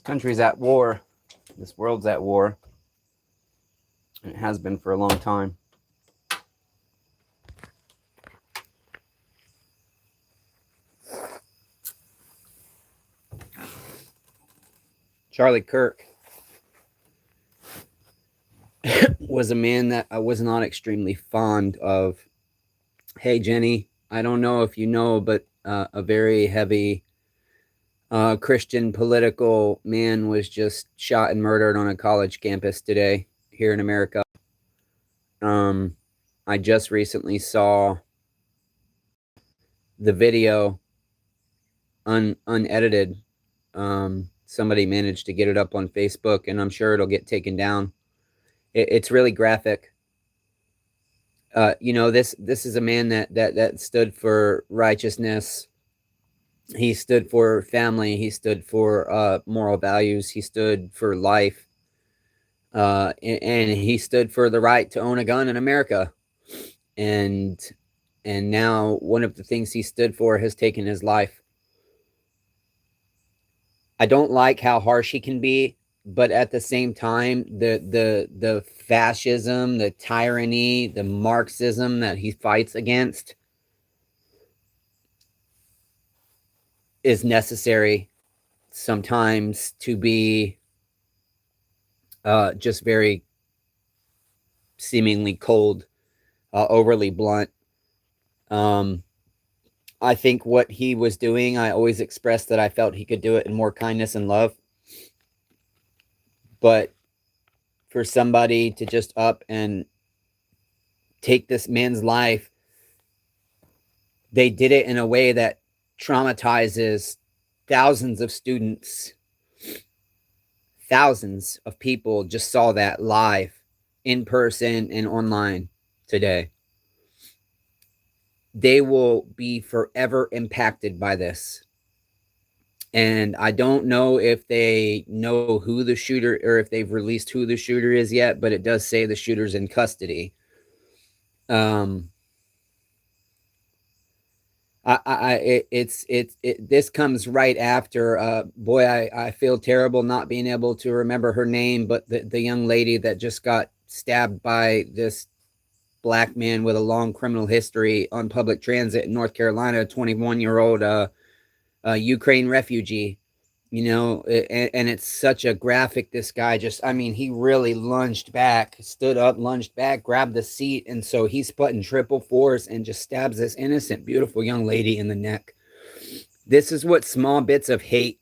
country's at war. This world's at war. And it has been for a long time. Charlie Kirk was a man that I was not extremely fond of. Hey, Jenny, I don't know if you know, but a very heavy Christian political man was just shot and murdered on a college campus today here in America. I just recently saw the video unedited. Somebody managed to get it up on Facebook, and I'm sure it'll get taken down. It's really graphic. This is a man that stood for righteousness. He stood for family. He stood for moral values. He stood for life. And he stood for the right to own a gun in America. And now one of the things he stood for has taken his life. I don't like how harsh he can be, but at the same time, the fascism, the tyranny, the Marxism that he fights against is necessary sometimes to be just very seemingly cold, overly blunt. I think what he was doing, I always expressed that I felt he could do it in more kindness and love. But for somebody to just up and take this man's life, they did it in a way that traumatizes thousands of students. Thousands of people just saw that live, in person and online today. They will be forever impacted by this. And I don't know if they know who the shooter, or if they've released who the shooter is yet, but it does say the shooter's in custody. This comes right after, boy, I feel terrible not being able to remember her name, but the young lady that just got stabbed by this black man with a long criminal history on public transit in North Carolina, a 21-year-old Ukraine refugee, and it's such a graphic. This guy just, he really lunged back, stood up, lunged back, grabbed the seat. And so he's putting triple force and just stabs this innocent, beautiful young lady in the neck. This is what small bits of hate,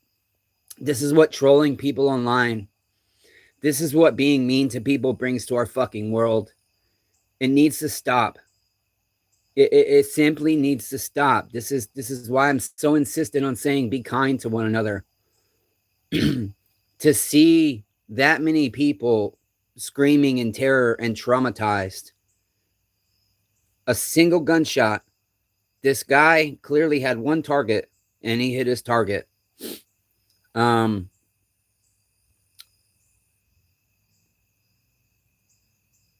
this is what trolling people online, this is what being mean to people brings to our fucking world. It needs to stop. It simply needs to stop. This is why I'm so insistent on saying be kind to one another. To see that many people screaming in terror and traumatized. A single gunshot. This guy clearly had one target, and he hit his target.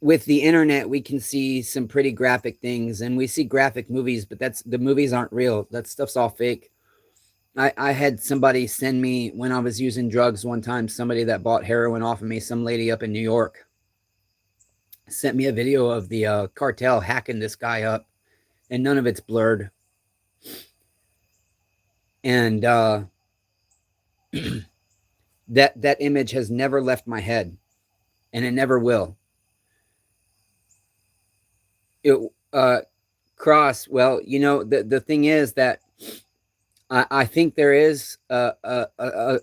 With the internet, we can see some pretty graphic things, and we see graphic movies, but the movies aren't real. That stuff's all fake. I had somebody send me, when I was using drugs one time, somebody that bought heroin off of me, some lady up in New York, sent me a video of the cartel hacking this guy up, and none of it's blurred. And that image has never left my head, and it never will. Cross, well, the thing is that I think there is a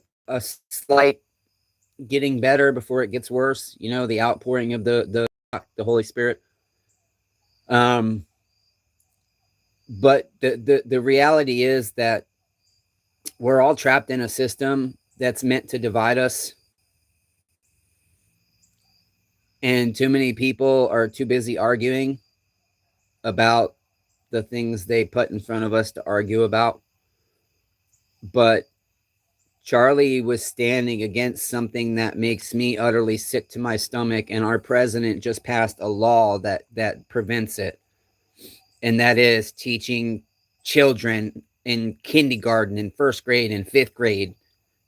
slight getting better before it gets worse. The outpouring of the Holy Spirit. But the reality is that we're all trapped in a system that's meant to divide us. And too many people are too busy arguing about the things they put in front of us to argue about. But Charlie was standing against something that makes me utterly sick to my stomach, and our president just passed a law that prevents it. And that is teaching children in kindergarten, in first grade, and fifth grade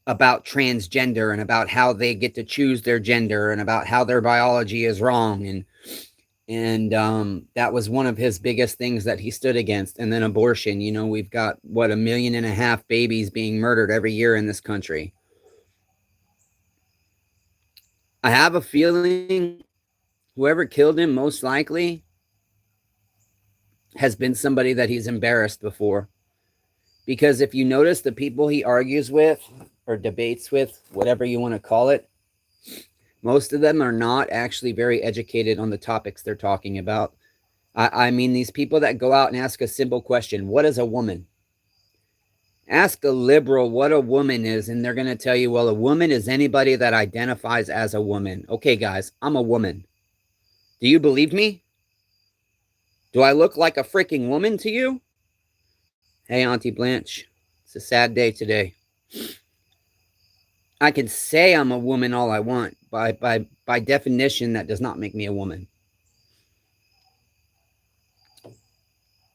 about transgender and about how they get to choose their gender and about how their biology is wrong. And that was one of his biggest things that he stood against. And then abortion. You know, we've got, what, 1.5 million babies being murdered every year in this country. I have a feeling whoever killed him most likely has been somebody that he's embarrassed before. Because if you notice the people he argues with or debates with, whatever you want to call it, most of them are not actually very educated on the topics they're talking about. I mean, these people that go out and ask a simple question, what is a woman? Ask a liberal what a woman is, and they're going to tell you, well, a woman is anybody that identifies as a woman. Okay, guys, I'm a woman. Do you believe me? Do I look like a freaking woman to you? Hey, Auntie Blanche, it's a sad day today. I can say I'm a woman all I want. By definition, that does not make me a woman.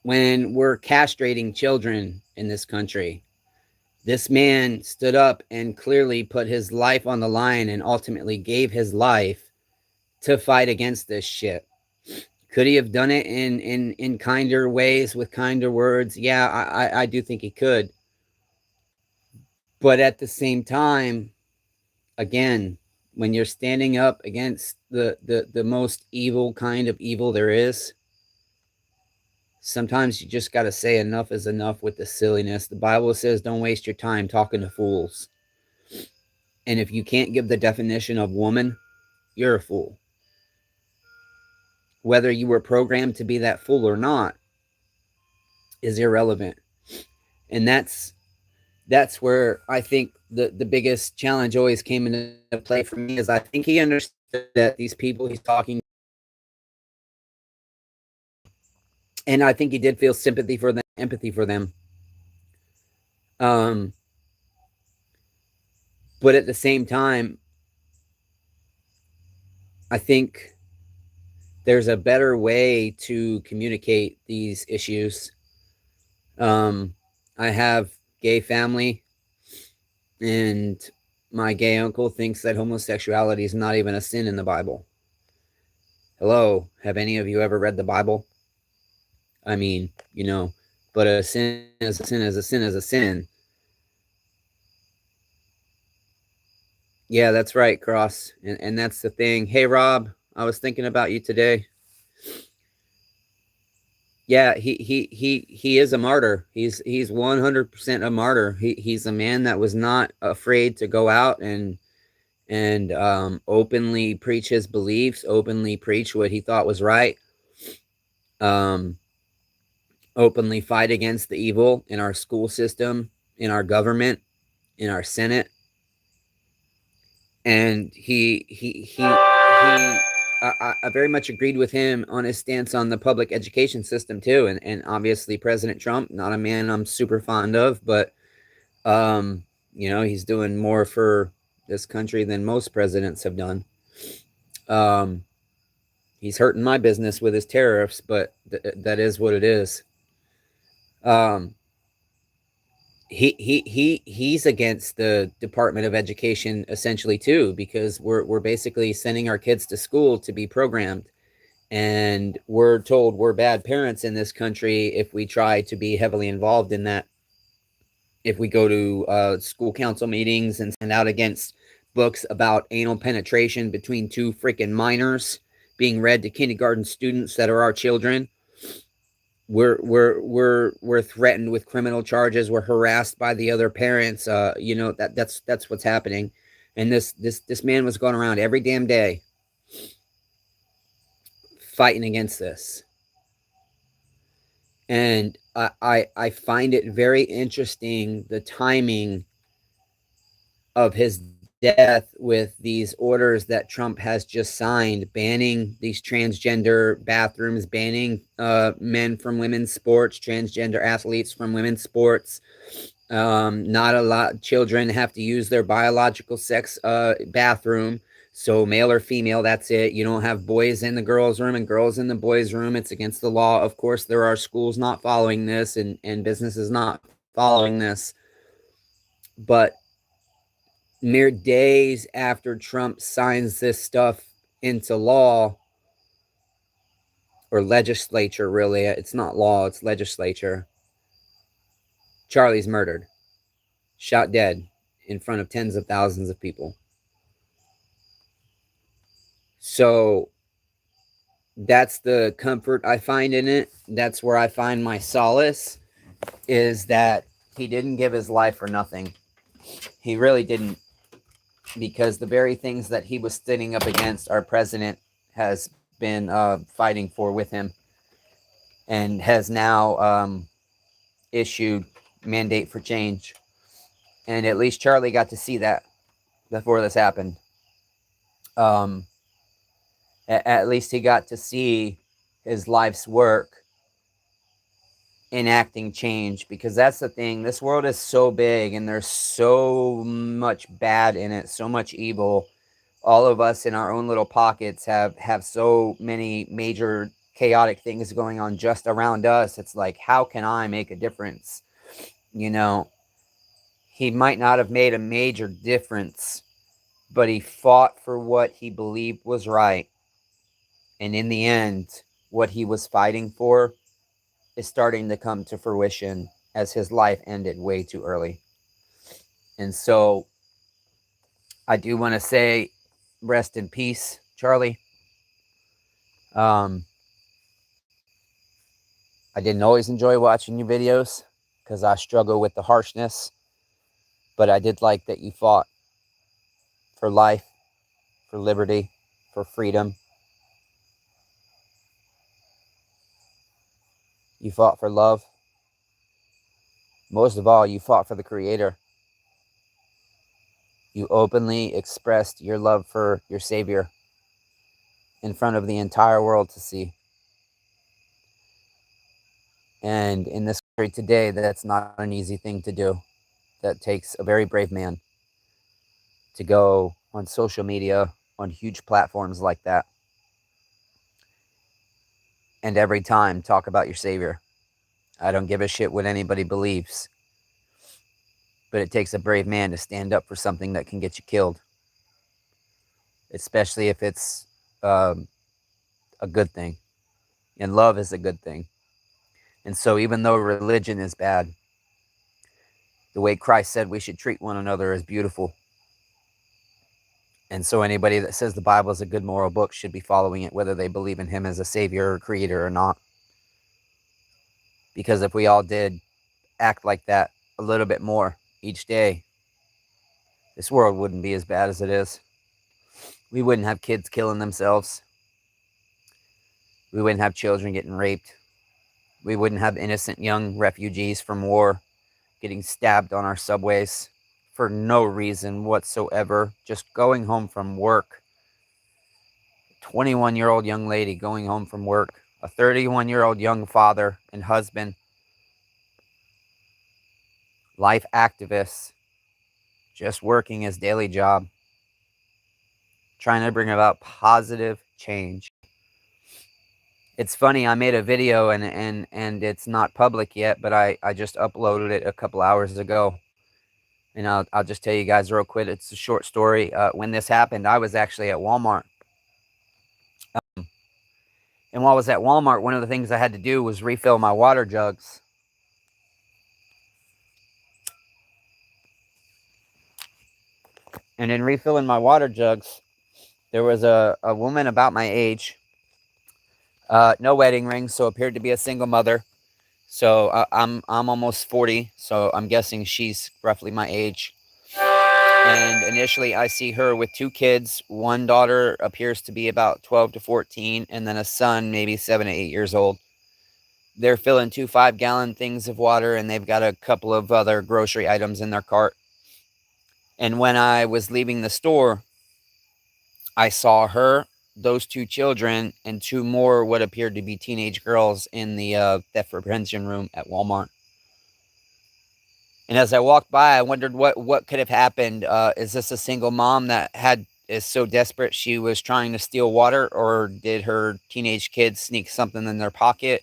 When we're castrating children in this country, this man stood up and clearly put his life on the line and ultimately gave his life to fight against this shit. Could he have done it in kinder ways with kinder words? Yeah, I do think he could. But at the same time, again, when you're standing up against the most evil kind of evil there is, sometimes you just got to say enough is enough with the silliness. The Bible says don't waste your time talking to fools. And if you can't give the definition of woman, you're a fool. Whether you were programmed to be that fool or not is irrelevant. And that's where I think the biggest challenge always came into play for me, is I think he understood that these people he's talking, and I think he did feel sympathy for them, empathy for them. But at the same time, I think there's a better way to communicate these issues. I have gay family, and my gay uncle thinks that homosexuality is not even a sin in the Bible. Hello, have any of you ever read the Bible? I mean, you know, but a sin is a sin is a sin is a sin. Yeah, that's right, Cross. And that's the thing. Hey, Rob, I was thinking about you today. Yeah, he is a martyr. He's 100% a martyr. He's a man that was not afraid to go out and openly preach his beliefs, openly preach what he thought was right, openly fight against the evil in our school system, in our government, in our Senate. And I very much agreed with him on his stance on the public education system too. And obviously President Trump, not a man I'm super fond of, but you know, he's doing more for this country than most presidents have done. He's hurting my business with his tariffs, but that is what it is. He's against the Department of Education essentially too, because we're basically sending our kids to school to be programmed, and we're told we're bad parents in this country if we try to be heavily involved in that. If we go to school council meetings and send out against books about anal penetration between two freaking minors being read to kindergarten students that are our children, we're threatened with criminal charges. We're harassed by the other parents. You know, that's what's happening. And this man was going around every damn day fighting against this. And I find it very interesting, the timing of his death with these orders that Trump has just signed, banning these transgender bathrooms, banning men from women's sports, transgender athletes from women's sports. Not a lot of children have to use their biological sex bathroom. So male or female, that's it. You don't have boys in the girls' room and girls in the boys' room. It's against the law. Of course, there are schools not following this and businesses not following this. But mere days after Trump signs this stuff into law, or legislature, really, it's not law, it's legislature, Charlie's murdered, shot dead in front of tens of thousands of people. So that's the comfort I find in it. That's where I find my solace, is that he didn't give his life for nothing. He really didn't, because the very things that he was standing up against, our president has been fighting for with him, and has now issued mandate for change. And at least Charlie got to see that before this happened. At least he got to see his life's work enacting change, because that's the thing. This world is so big and there's so much bad in it, so much evil. All of us in our own little pockets have so many major chaotic things going on just around us. It's like, how can I make a difference? You know, he might not have made a major difference, but he fought for what he believed was right. And in the end, what he was fighting for is starting to come to fruition as his life ended way too early. And so I do want to say, rest in peace, Charlie. I didn't always enjoy watching your videos because I struggle with the harshness, but I did like that you fought for life, for liberty, for freedom. You fought for love. Most of all, you fought for the Creator. You openly expressed your love for your Savior in front of the entire world to see. And in this country today, that's not an easy thing to do. That takes a very brave man to go on social media, on huge platforms like that, and every time talk about your Savior. I don't give a shit what anybody believes, but it takes a brave man to stand up for something that can get you killed, especially if it's a good thing. And love is a good thing. And so even though religion is bad, the way Christ said we should treat one another is beautiful. And so anybody that says the Bible is a good moral book should be following it, whether they believe in him as a savior or creator or not. Because if we all did act like that a little bit more each day, this world wouldn't be as bad as it is. We wouldn't have kids killing themselves. We wouldn't have children getting raped. We wouldn't have innocent young refugees from war getting stabbed on our subways for no reason whatsoever, just going home from work. 21-year-old young lady going home from work. A 31-year-old young father and husband. Life activists just working his daily job, trying to bring about positive change. It's funny, I made a video and it's not public yet, but I just uploaded it a couple hours ago. And I'll just tell you guys real quick. It's a short story. When this happened, I was actually at Walmart. And while I was at Walmart, one of the things I had to do was refill my water jugs. And in refilling my water jugs, there was a woman about my age. No wedding ring, so appeared to be a single mother. So I'm almost 40, so I'm guessing she's roughly my age. And initially I see her with two kids. One daughter appears to be about 12 to 14, and then a son maybe 7 to 8 years old. They're filling 2 5-gallon things of water, and they've got a couple of other grocery items in their cart. And when I was leaving the store, I saw her, those two children, and two more what appeared to be teenage girls in the theft prevention room at Walmart. And as I walked by, I wondered what could have happened. Is this a single mom that is so desperate she was trying to steal water, or did her teenage kids sneak something in their pocket?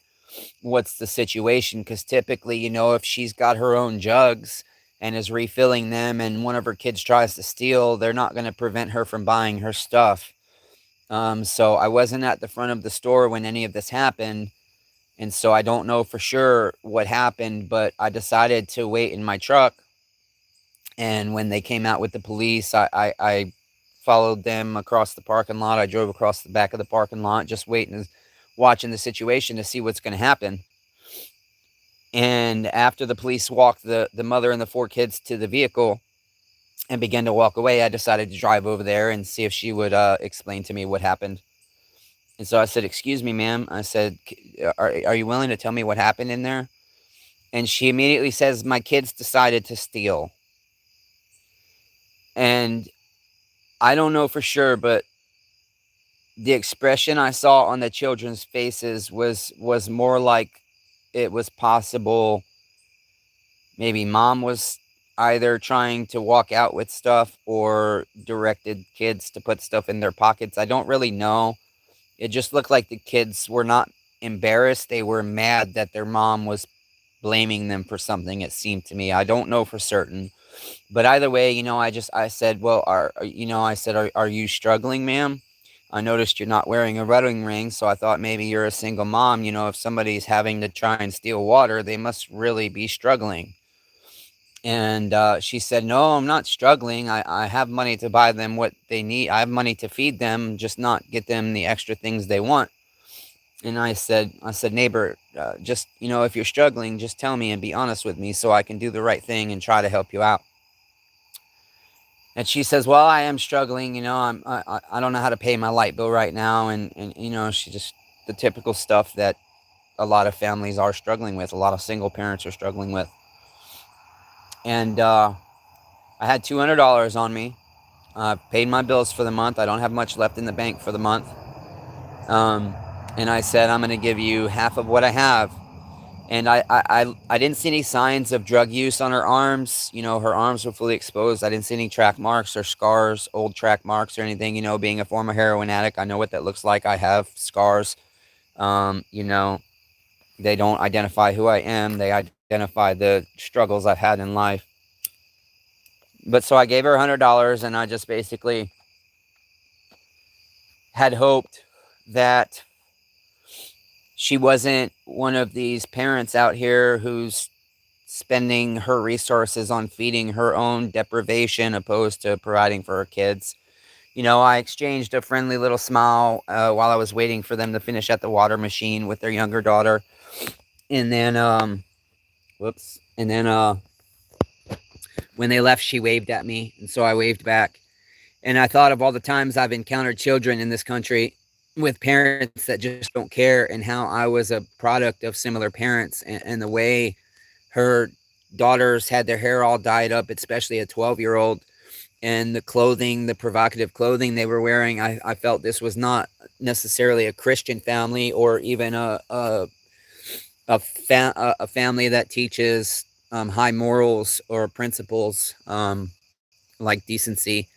What's the situation? Because typically, if she's got her own jugs and is refilling them, and one of her kids tries to steal, they're not going to prevent her from buying her stuff. So I wasn't at the front of the store when any of this happened, and so I don't know for sure what happened, but I decided to wait in my truck. And when they came out with the police, I followed them across the parking lot. I drove across the back of the parking lot, just waiting, watching the situation to see what's going to happen. And after the police walked the mother and the four kids to the vehicle and began to walk away, I decided to drive over there and see if she would explain to me what happened. And so I said, "Excuse me, ma'am." I said, are you willing to tell me what happened in there?" And she immediately says, "My kids decided to steal." And I don't know for sure, but the expression I saw on the children's faces was more like it was possible maybe mom was either trying to walk out with stuff or directed kids to put stuff in their pockets. I don't really know. It just looked like the kids were not embarrassed. They were mad that their mom was blaming them for something, it seemed to me. I don't know for certain. But either way, I said, "Well, are you struggling, ma'am? I noticed you're not wearing a wedding ring, so I thought maybe you're a single mom. If somebody's having to try and steal water, they must really be struggling." And she said, "No, I'm not struggling. I have money to buy them what they need. I have money to feed them, just not get them the extra things they want." And I said, "Neighbor, just, if you're struggling, just tell me and be honest with me so I can do the right thing and try to help you out." And she says, "Well, I am struggling. I don't know how to pay my light bill right now." And she just, the typical stuff that a lot of families are struggling with, a lot of single parents are struggling with. And I had $200 on me. I paid my bills for the month. I don't have much left in the bank for the month. Um, and I said, "I'm going to give you half of what I have." And I didn't see any signs of drug use on her arms. Her arms were fully exposed. I didn't see any track marks or scars, old track marks or anything. Being a former heroin addict, I know what that looks like. I have scars. They don't identify who I am. They identify the struggles I've had in life. But so I gave her $100, and I just basically had hoped that she wasn't one of these parents out here who's spending her resources on feeding her own deprivation opposed to providing for her kids. I exchanged a friendly little smile while I was waiting for them to finish at the water machine with their younger daughter. And then, whoops. And then when they left, she waved at me. And so I waved back. And I thought of all the times I've encountered children in this country with parents that just don't care, and how I was a product of similar parents, and the way her daughters had their hair all dyed up, especially a 12-year-old, and the clothing, the provocative clothing they were wearing. I felt this was not necessarily a Christian family, or even a family that teaches high morals or principles, like decency.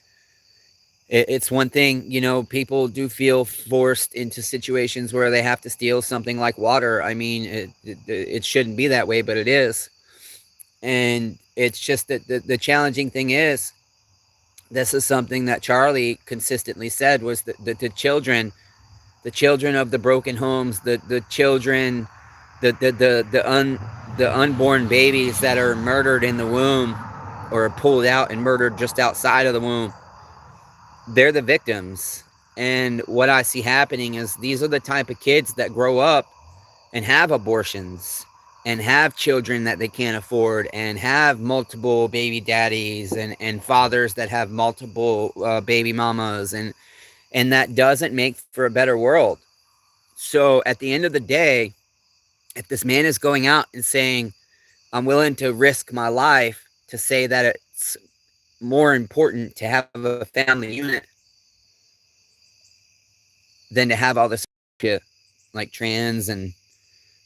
It's one thing, people do feel forced into situations where they have to steal something like water. I mean, it shouldn't be that way, but it is. And it's just that the challenging thing is, this is something that Charlie consistently said, was that the children of the broken homes, the children, the unborn babies that are murdered in the womb, or pulled out and murdered just outside of the womb, they're the victims. And what I see happening is, these are the type of kids that grow up and have abortions and have children that they can't afford, and have multiple baby daddies, and fathers that have multiple baby mamas, and that doesn't make for a better world. So at the end of the day, if this man is going out and saying, "I'm willing to risk my life to say that it's more important to have a family unit than to have all this shit like trans, and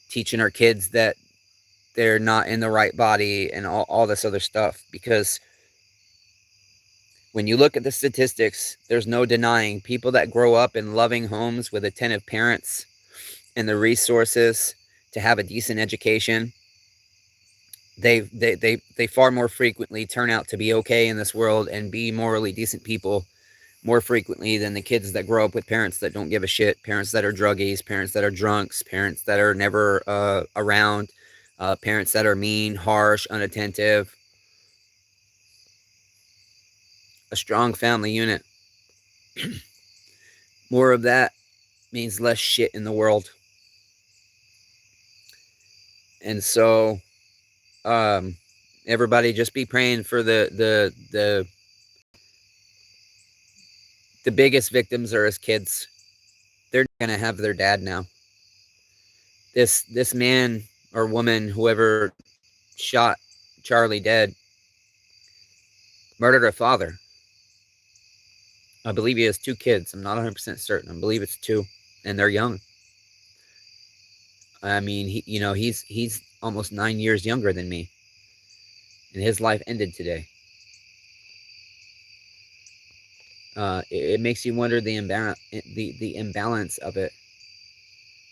teaching our kids that they're not in the right body, and all this other stuff," because when you look at the statistics, there's no denying people that grow up in loving homes with attentive parents and the resources to have a decent education, they far more frequently turn out to be okay in this world and be morally decent people more frequently than the kids that grow up with parents that don't give a shit, parents that are druggies, parents that are drunks, parents that are never around, parents that are mean, harsh, unattentive. A strong family unit. More of that means less shit in the world. And so, um, everybody just be praying for the biggest victims are as kids. They're gonna have their dad now. This man or woman, whoever shot Charlie dead, murdered her father. I believe he has two kids. I'm not 100% certain. I believe it's two, and they're young. I mean, he's almost 9 years younger than me, and his life ended today. It makes you wonder the imbalance of it,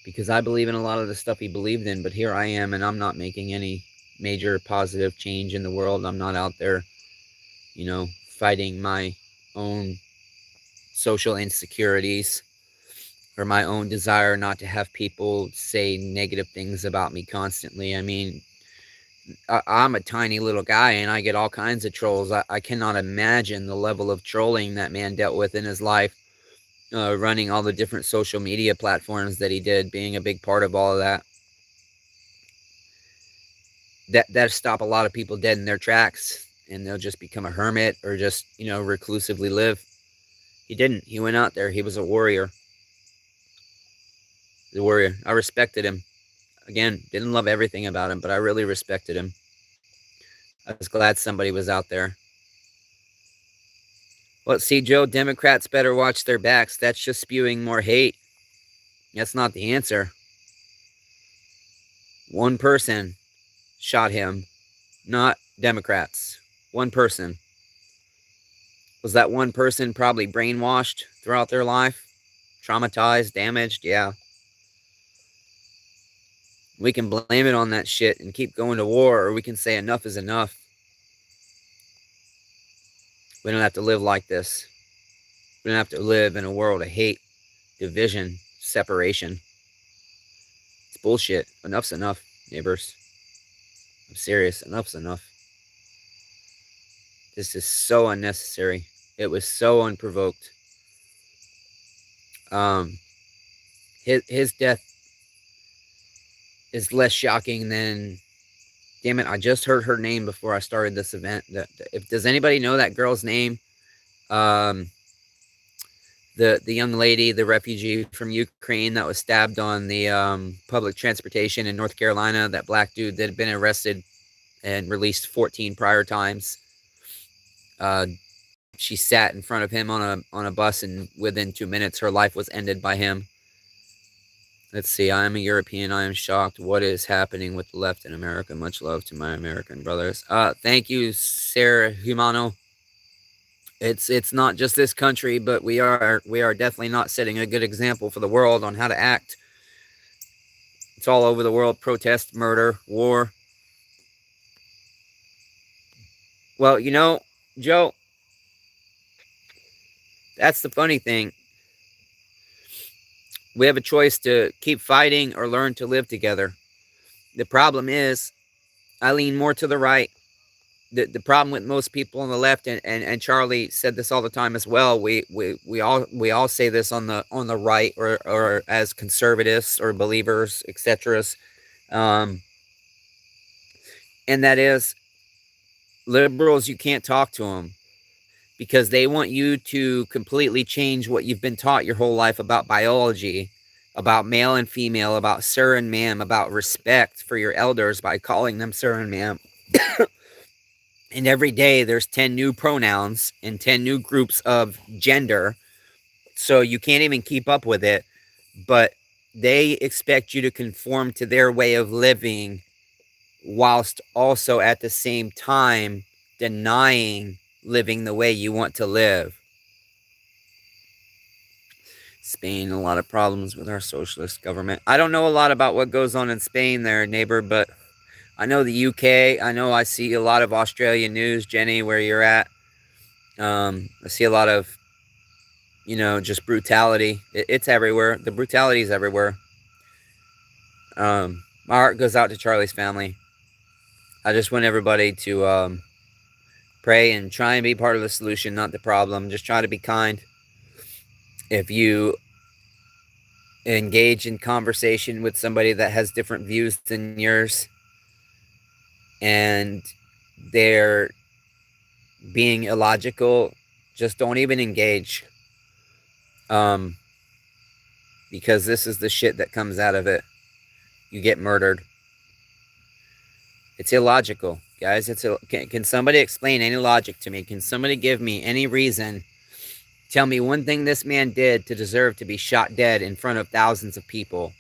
because I believe in a lot of the stuff he believed in, but here I am, and I'm not making any major positive change in the world. I'm not out there, fighting my own social insecurities or my own desire not to have people say negative things about me constantly. I mean, I'm a tiny little guy and I get all kinds of trolls. I cannot imagine the level of trolling that man dealt with in his life, running all the different social media platforms that he did, being a big part of all of that. That stop a lot of people dead in their tracks, and they'll just become a hermit or just reclusively live. He didn't. He went out there. He was a warrior. The warrior. I respected him. Again, didn't love everything about him, but I really respected him. I was glad somebody was out there. Well, see, Joe, Democrats better watch their backs. That's just spewing more hate. That's not the answer. One person shot him, not Democrats. One person. Was that one person probably brainwashed throughout their life? Traumatized, damaged? Yeah. We can blame it on that shit and keep going to war, or we can say enough is enough. We don't have to live like this. We don't have to live in a world of hate, division, separation. It's bullshit. Enough's enough, neighbors. I'm serious. Enough's enough. This is so unnecessary. It was so unprovoked. Um, his death is less shocking than. Damn it! I just heard her name before I started this event. If does anybody know that girl's name? Um, the young lady, the refugee from Ukraine that was stabbed on the public transportation in North Carolina. That black dude that had been arrested and released 14 prior times. She sat in front of him on a bus, and within 2 minutes, her life was ended by him. Let's see. I am a European. I am shocked. What is happening with the left in America? Much love to my American brothers. Thank you, Sarah Humano. It's not just this country, but we are definitely not setting a good example for the world on how to act. It's all over the world. Protest, murder, war. Well, Joe, that's the funny thing. We have a choice to keep fighting or learn to live together. The problem is, I lean more to the right. The problem with most people on the left, and Charlie said this all the time as well. We all say this on the right, or as conservatives or believers, etc. Um, and that is, liberals, you can't talk to them because they want you to completely change what you've been taught your whole life about biology, about male and female, about sir and ma'am, about respect for your elders by calling them sir and ma'am. And every day there's 10 new pronouns and 10 new groups of gender. So you can't even keep up with it. But they expect you to conform to their way of living, whilst also at the same time denying living the way you want to live. Spain, a lot of problems with our socialist government. I don't know a lot about what goes on in Spain there, neighbor, but I know the UK. I know I see a lot of Australian news, Jenny, where you're at. I see a lot of, just brutality. It's everywhere. The brutality is everywhere. My heart goes out to Charlie's family. I just want everybody to pray and try and be part of the solution, not the problem. Just try to be kind. If you engage in conversation with somebody that has different views than yours and they're being illogical, just don't even engage. Because this is the shit that comes out of it. You get murdered. It's illogical, guys. Can somebody explain any logic to me? Can somebody give me any reason? Tell me one thing this man did to deserve to be shot dead in front of thousands of people.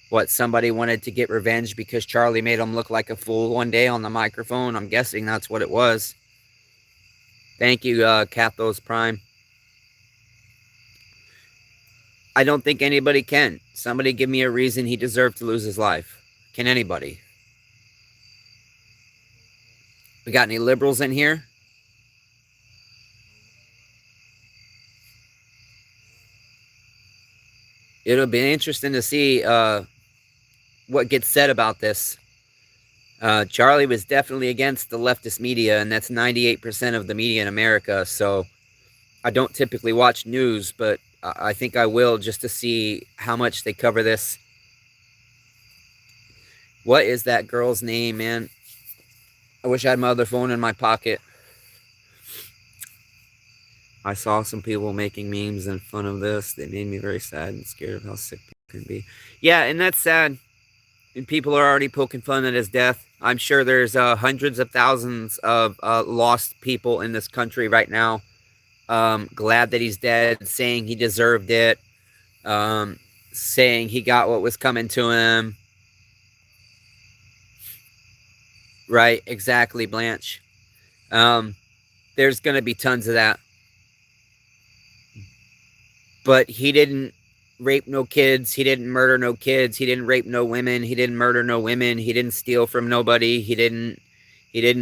What, somebody wanted to get revenge because Charlie made him look like a fool one day on the microphone? I'm guessing that's what it was. Thank you, Cathos Prime. I don't think anybody can. Somebody give me a reason he deserved to lose his life. Can anybody? We got any liberals in here? It'll be interesting to see what gets said about this. Charlie was definitely against the leftist media, and that's 98% of the media in America. So I don't typically watch news, but I think I will just to see how much they cover this. What is that girl's name, man? I wish I had my other phone in my pocket. I saw some people making memes in fun of this. They made me very sad and scared of how sick people can be. Yeah, and that's sad. And people are already poking fun at his death. I'm sure there's hundreds of thousands of lost people in this country right now. Glad that he's dead, saying he deserved it, saying he got what was coming to him. Right, exactly, Blanche. There's going to be tons of that. But he didn't rape no kids. He didn't murder no kids. He didn't rape no women. He didn't murder no women. He didn't steal from nobody. He didn't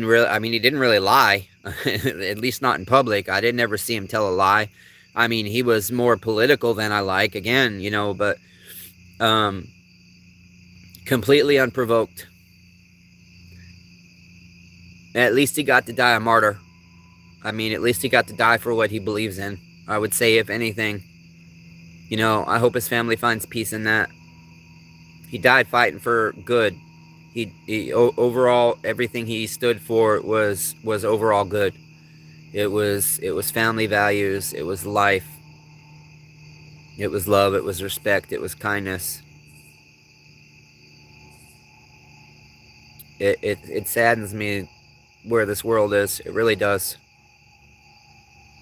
really lie. At least not in public. I didn't ever see him tell a lie. I mean, he was more political than I like, again, but completely unprovoked. At least he got to die a martyr. I mean, at least he got to die for what he believes in. I would say, if anything, I hope his family finds peace in that. He died fighting for good. He overall, everything he stood for was overall good. It was family values. It was life. It was love. It was respect. It was kindness. It saddens me where this world is. It really does.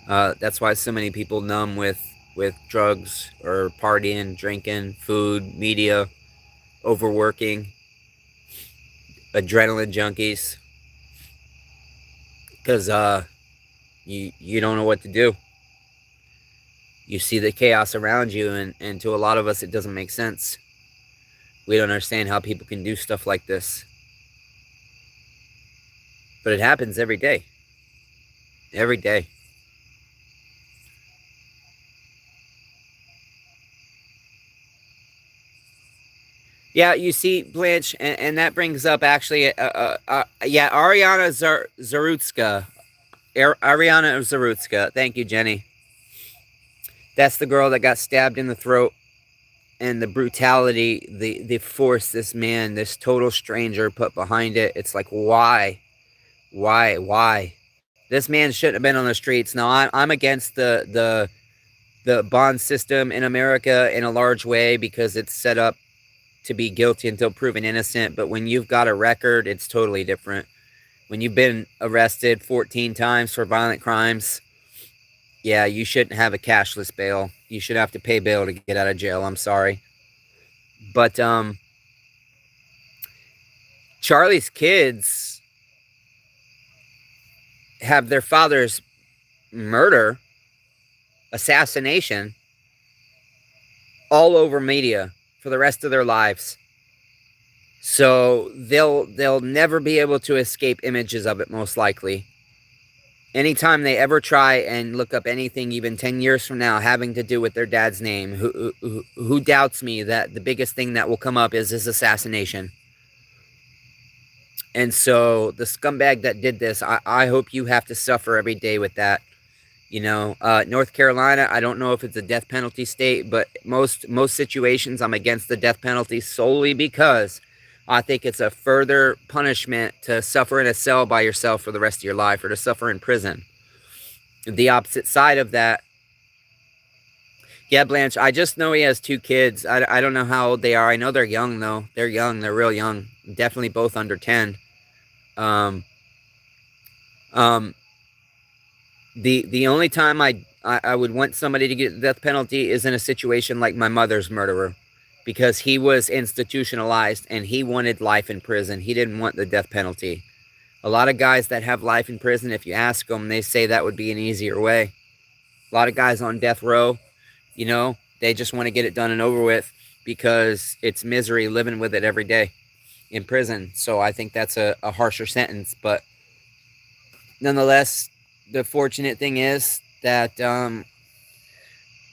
That's why so many people numb with drugs or partying, drinking, food, media, overworking, adrenaline junkies, because you don't know what to do. You see the chaos around you, and to a lot of us it doesn't make sense. We don't understand how people can do stuff like this, but it happens every day. Every day. Yeah, you see, Blanche, and that brings up actually, Ariana Zarutska. Ariana Zarutska. Thank you, Jenny. That's the girl that got stabbed in the throat, and the brutality, the force this man, this total stranger, put behind it. It's like, why? This man shouldn't have been on the streets. Now, I'm against the bond system in America in a large way, because it's set up to be guilty until proven innocent. But when you've got a record, it's totally different. When you've been arrested 14 times for violent crimes, yeah, you shouldn't have a cashless bail. You should have to pay bail to get out of jail. I'm sorry. But Charlie's kids have their father's murder, assassination, all over media for the rest of their lives. So they'll never be able to escape images of it, most likely. Anytime they ever try and look up anything, even 10 years from now, having to do with their dad's name, who doubts me that the biggest thing that will come up is his assassination? And so the scumbag that did this, I hope you have to suffer every day with that. You know, North Carolina, I don't know if it's a death penalty state, but most situations I'm against the death penalty solely because I think it's a further punishment to suffer in a cell by yourself for the rest of your life, or to suffer in prison. The opposite side of that, yeah, Blanche, I just know he has 2 kids. I don't know how old they are. I know they're young, though. They're young. They're real young. Definitely both under 10. Um, um, the only time I would want somebody to get the death penalty is in a situation like my mother's murderer, because he was institutionalized and he wanted life in prison. He didn't want the death penalty. A lot of guys that have life in prison, if you ask them, they say that would be an easier way. A lot of guys on death row, you know, they just want to get it done and over with because it's misery living with it every day in prison. So I think that's a harsher sentence. But nonetheless, the fortunate thing is that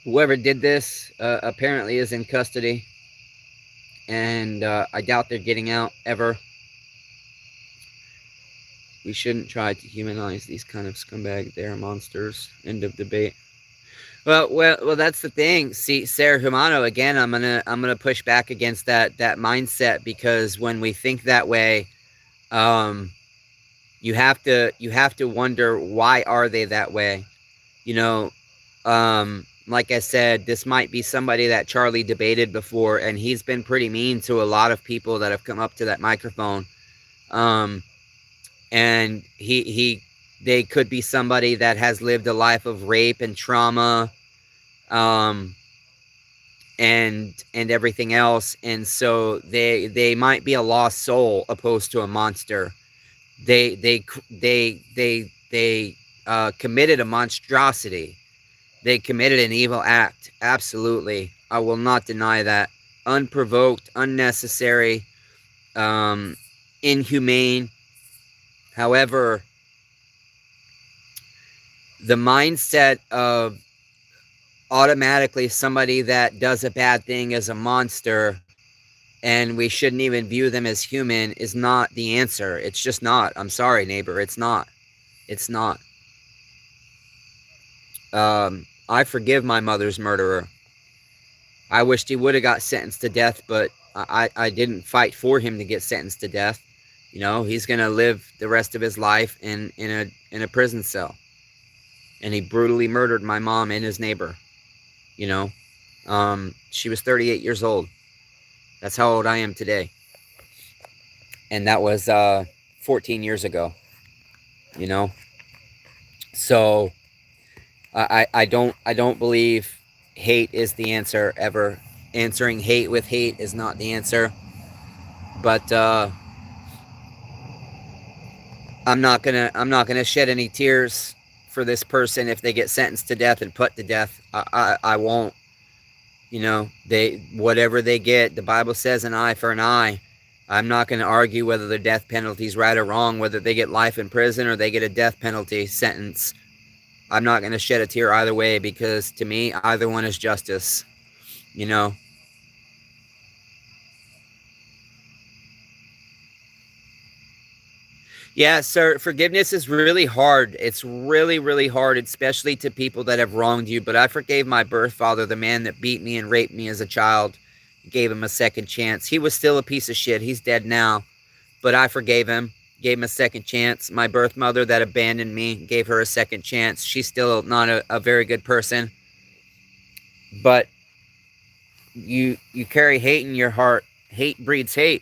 whoever did this apparently is in custody. And I doubt they're getting out ever. We shouldn't try to humanize these kind of scumbag. They are monsters. End of debate. Well, that's the thing. See, Ser Humano, again, I'm gonna push back against that mindset, because when we think that way, you have to wonder, why are they that way? You know, like I said, this might be somebody that Charlie debated before, and he's been pretty mean to a lot of people that have come up to that microphone. And they could be somebody that has lived a life of rape and trauma, and everything else, and so they might be a lost soul opposed to a monster. They committed a monstrosity. They committed an evil act. Absolutely, I will not deny that. Unprovoked, unnecessary, inhumane. However, the mindset of automatically somebody that does a bad thing is a monster and we shouldn't even view them as human is not the answer. It's just not. I'm sorry, neighbor. It's not. It's not. I forgive my mother's murderer. I wished he would have got sentenced to death, but I didn't fight for him to get sentenced to death. You know, he's going to live the rest of his life in a prison cell. And he brutally murdered my mom and his neighbor. You know, she was 38 years old. That's how old I am today. And that was 14 years ago. You know, so I don't believe hate is the answer ever. Answering hate with hate is not the answer. But I'm not gonna shed any tears for this person if they get sentenced to death and put to death. I won't. You know, whatever they get, the Bible says an eye for an eye. I'm not going to argue whether the death penalty is right or wrong, whether they get life in prison or they get a death penalty sentence. I'm not going to shed a tear either way, because to me, either one is justice. You know. Yeah, sir, forgiveness is really hard. It's really, really hard, especially to people that have wronged you. But I forgave my birth father, the man that beat me and raped me as a child. Gave him a second chance. He was still a piece of shit. He's dead now. But I forgave him. Gave him a second chance. My birth mother that abandoned me, gave her a second chance. She's still not a very good person. But you carry hate in your heart. Hate breeds hate.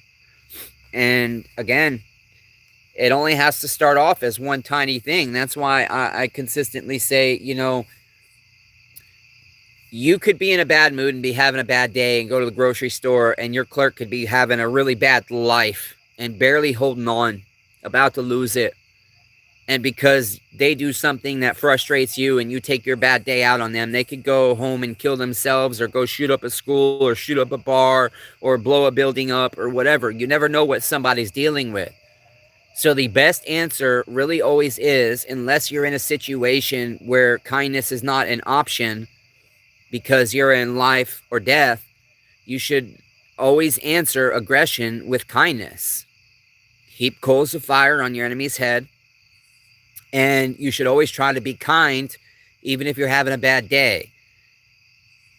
And again, it only has to start off as one tiny thing. That's why I consistently say, you know, you could be in a bad mood and be having a bad day and go to the grocery store, and your clerk could be having a really bad life and barely holding on, about to lose it. And because they do something that frustrates you and you take your bad day out on them, they could go home and kill themselves or go shoot up a school or shoot up a bar or blow a building up or whatever. You never know what somebody's dealing with. So the best answer really always is, unless you're in a situation where kindness is not an option because you're in life or death, you should always answer aggression with kindness. Heap coals of fire on your enemy's head. And you should always try to be kind, even if you're having a bad day.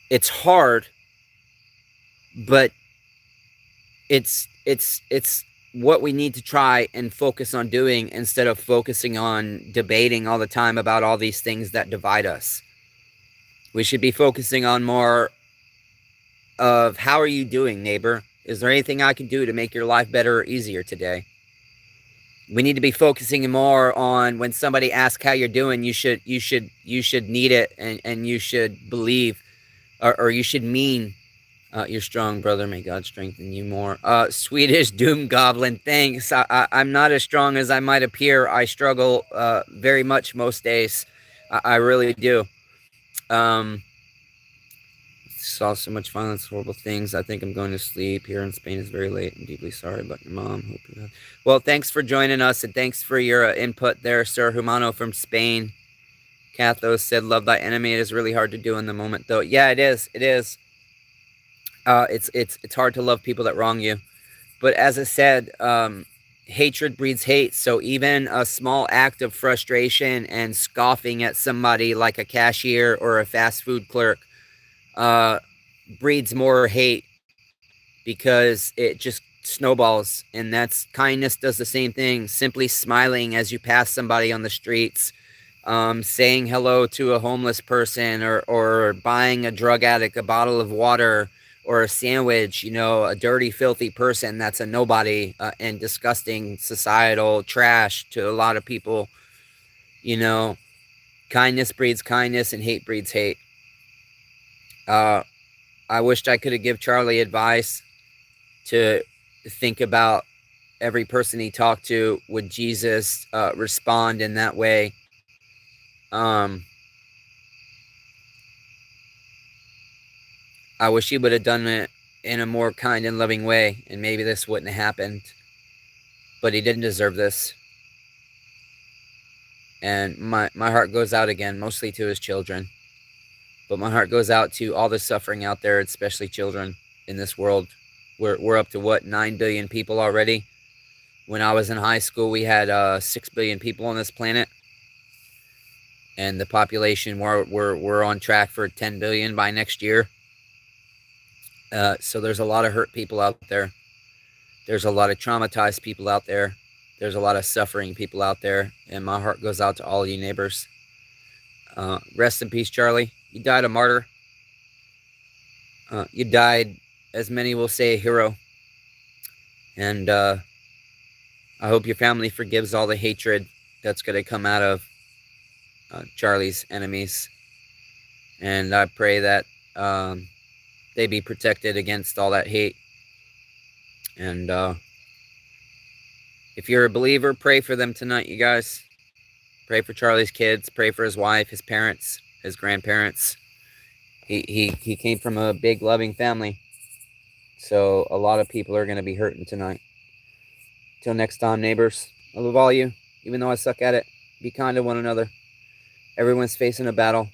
It's hard, but it's what we need to try and focus on doing instead of focusing on debating all the time about all these things that divide us. We should be focusing on more of, how are you doing, neighbor? Is there anything I can do to make your life better or easier today? We need to be focusing more on, when somebody asks how you're doing, you should need it, and you should believe, or you should mean, you're strong, brother. May God strengthen you more. Swedish Doom Goblin, thanks. I'm not as strong as I might appear. I struggle very much most days. I really do. Saw so much violence, horrible things. I think I'm going to sleep. Here in Spain is very late. I'm deeply sorry about your mom. Hope you have... Well, thanks for joining us, and thanks for your input there, Sir Humano from Spain. Cathos said, love thy enemy. It is really hard to do in the moment, though. Yeah, it is. It is. It's hard to love people that wrong you. But as I said, hatred breeds hate. So even a small act of frustration and scoffing at somebody like a cashier or a fast food clerk breeds more hate, because it just snowballs. And that's, kindness does the same thing. Simply smiling as you pass somebody on the streets, saying hello to a homeless person, or buying a drug addict a bottle of water or a sandwich, a dirty, filthy person that's a nobody, and disgusting societal trash to a lot of people. Kindness breeds kindness, and hate breeds hate. I wished I could have given Charlie advice to think about every person he talked to. Would Jesus respond in that way? I wish he would have done it in a more kind and loving way, and maybe this wouldn't have happened. But he didn't deserve this. And my heart goes out again, mostly to his children. But my heart goes out to all the suffering out there, especially children in this world. We're up to, what, 9 billion people already? When I was in high school, we had 6 billion people on this planet. And the population, we're on track for 10 billion by next year. So there's a lot of hurt people out there. There's a lot of traumatized people out there. There's a lot of suffering people out there. And my heart goes out to all you neighbors. Rest in peace, Charlie. You died a martyr. You died, as many will say, a hero. And I hope your family forgives all the hatred that's going to come out of Charlie's enemies. And I pray that they be protected against all that hate. And if you're a believer, pray for them tonight, you guys. Pray for Charlie's kids. Pray for his wife, his parents, his grandparents. He came from a big, loving family. So a lot of people are going to be hurting tonight. Till next time, neighbors. I love all you, even though I suck at it. Be kind to one another. Everyone's facing a battle.